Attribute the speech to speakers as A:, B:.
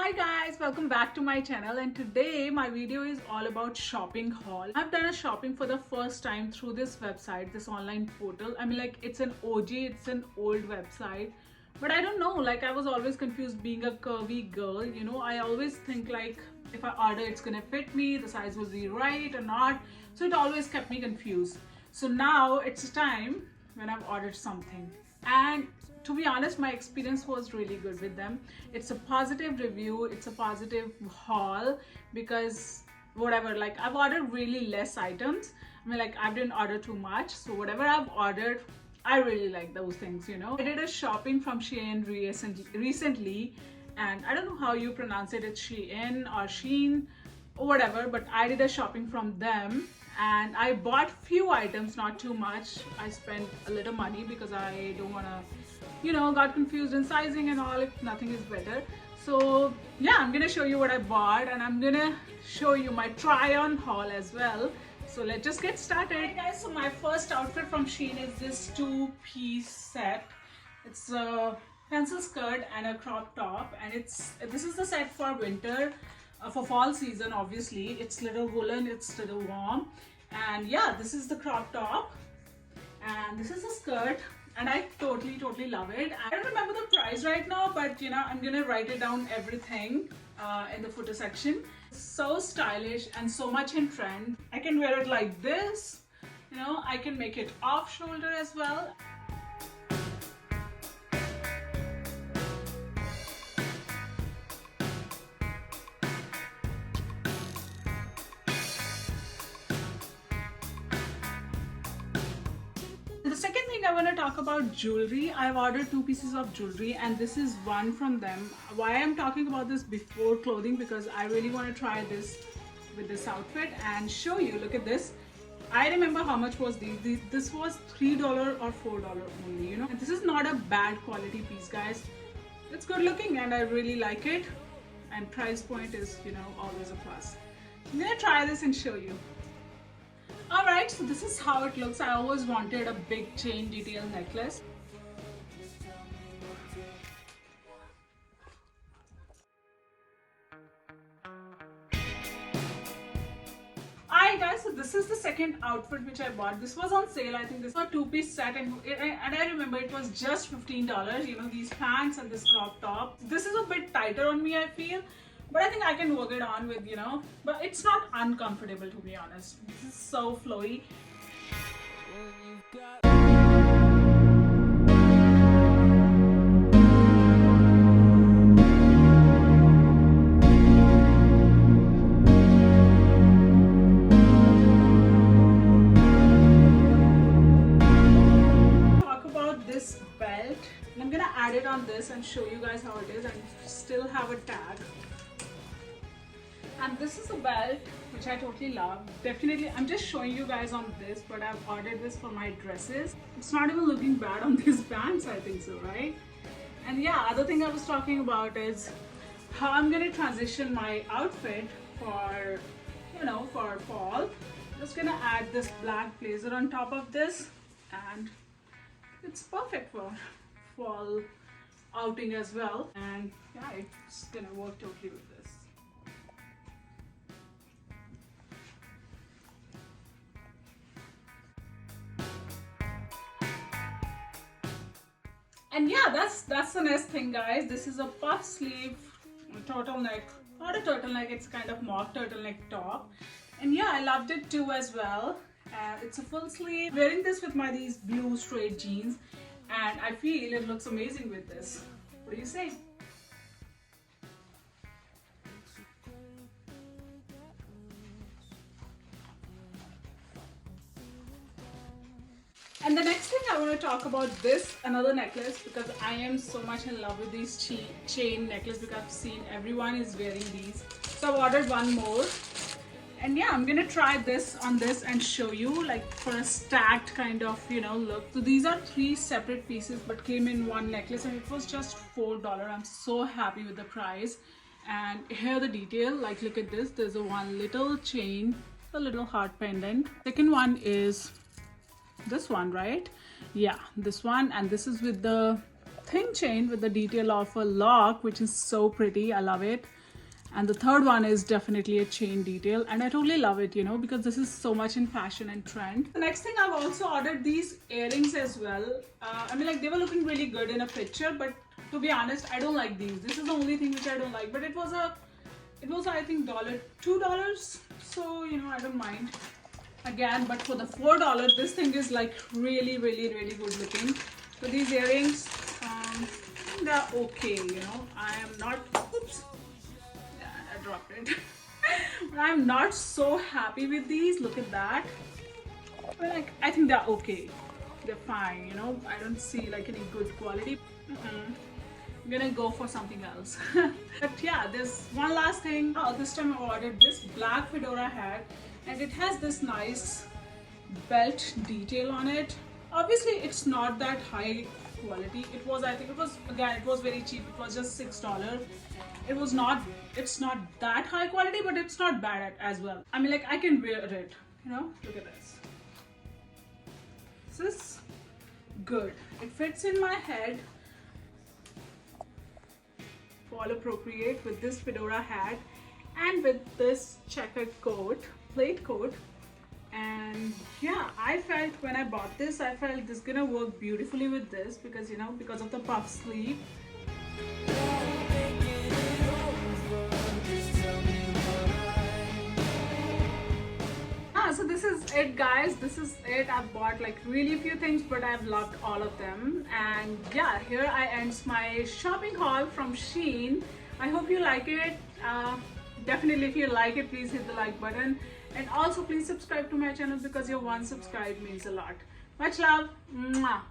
A: Hi guys, welcome back to my channel, and today my video is all about shopping haul. I've done a shopping for the first time through this website, this online portal. I mean, like, it's an OG, it's an old website, but I don't know, like, I was always confused being a curvy girl, you know. I always think like if I order it's gonna fit me, the size will be right or not, so it always kept me confused. So now it's time when I've ordered something, and to be honest, my experience was really good with them. It's a positive review, it's a positive haul, because whatever, like, I've ordered really less items. I mean, like, I didn't order too much, so whatever I've ordered, I really like those things, you know. I did a shopping from Shein recently, and I don't know how you pronounce it. It's Shein or Sheen or whatever, but I did a shopping from them and I bought few items, not too much. I spent a little money because I don't want to, you know, got confused in sizing and all if nothing is better. So yeah, I'm gonna show you what I bought, and I'm gonna show you my try on haul as well. So let's just get started. Hey guys, so my first outfit from Shein is this two-piece set. It's a pencil skirt and a crop top, and this is the set for winter, for fall season. Obviously it's little woolen, it's little warm, and yeah, this is the crop top and this is the skirt, and I totally love it. I don't remember the price right now, but you know, I'm gonna write it down everything in the footer section. So stylish and so much in trend. I can wear it like this, you know, I can make it off shoulder as well. The second thing I want to talk about jewelry. I've ordered two pieces of jewelry, and this is one from them. Why I'm talking about this before clothing, because I really want to try this with this outfit and show you. Look at this. I remember how much was these. This was $3 or $4 only, you know. And this is not a bad quality piece, guys. It's good looking and I really like it, and price point is, you know, always a plus. I'm gonna try this and show you. Alright, so this is how it looks. I always wanted a big chain detail necklace. Alright guys, so this is the second outfit which I bought. This was on sale. I think this was a two-piece set, and I remember it was just $15. You know, these pants and this crop top. This is a bit tighter on me, I feel. But I think I can work it on with, you know, but it's not uncomfortable, to be honest. This is so flowy. Talk about this belt. I'm gonna add it on this and show you guys how it is, and still have a tag. And this is a belt which I totally love. Definitely, I'm just showing you guys on this, but I've ordered this for my dresses. It's not even looking bad on these pants, I think so, right? And yeah, other thing I was talking about is how I'm gonna transition my outfit for, you know, for fall. Just gonna add this black blazer on top of this, and it's perfect for fall outing as well. And yeah, it's gonna work totally with this. And yeah, that's the next thing, guys. This is a puff sleeve turtleneck. Not a turtleneck, it's kind of mock turtleneck top. And yeah, I loved it too as well. It's a full sleeve. Wearing this with these blue straight jeans, and I feel it looks amazing with this. What do you say? And the next thing I want to talk about this another necklace, because I am so much in love with these chain necklace, because I've seen everyone is wearing these. So I've ordered one more, and yeah, I'm gonna try this on this and show you, like, for a stacked kind of, you know, look. So these are three separate pieces but came in one necklace, and it was just $4. I'm so happy with the price. And here the detail, like, look at this. There's a one little chain, a little heart pendant. Second one is this one, right? Yeah, this one, and this is with the thin chain with the detail of a lock, which is so pretty. I love it. And the third one is definitely a chain detail, and I totally love it, you know, because this is so much in fashion and trend. The next thing, I've also ordered these earrings as well. I mean, like, they were looking really good in a picture, but to be honest, I don't like these. This is the only thing which I don't like, but it was I think $2, so you know, I don't mind again. But for the $4, this thing is like really really good looking. So these earrings, they're okay, you know. I am not, oops, yeah, I dropped it. But I'm not so happy with these. Look at that. But like, I think they're okay, they're fine, you know. I don't see like any good quality. I'm gonna go for something else. But yeah, there's one last thing. This time I ordered this black fedora hat, and it has this nice belt detail on it. Obviously it's not that high quality. It was, I think it was, again, it was very cheap. It was just $6. It's not that high quality, but it's not bad as well. I mean, like, I can wear it, you know. Look at this. This is good. It fits in my head, all appropriate with this fedora hat and with this checkered coat, plaid coat. And yeah, I felt when I bought this, I felt this is gonna work beautifully with this, because you know, because of the puff sleeve. So this is it, guys. This is it. I've bought like really few things, but I've loved all of them. And yeah, here I end my shopping haul from Shein. I hope you like it. Definitely, if you like it, please hit the like button, and also please subscribe to my channel, because your one subscribe means a lot. Much love. Mwah.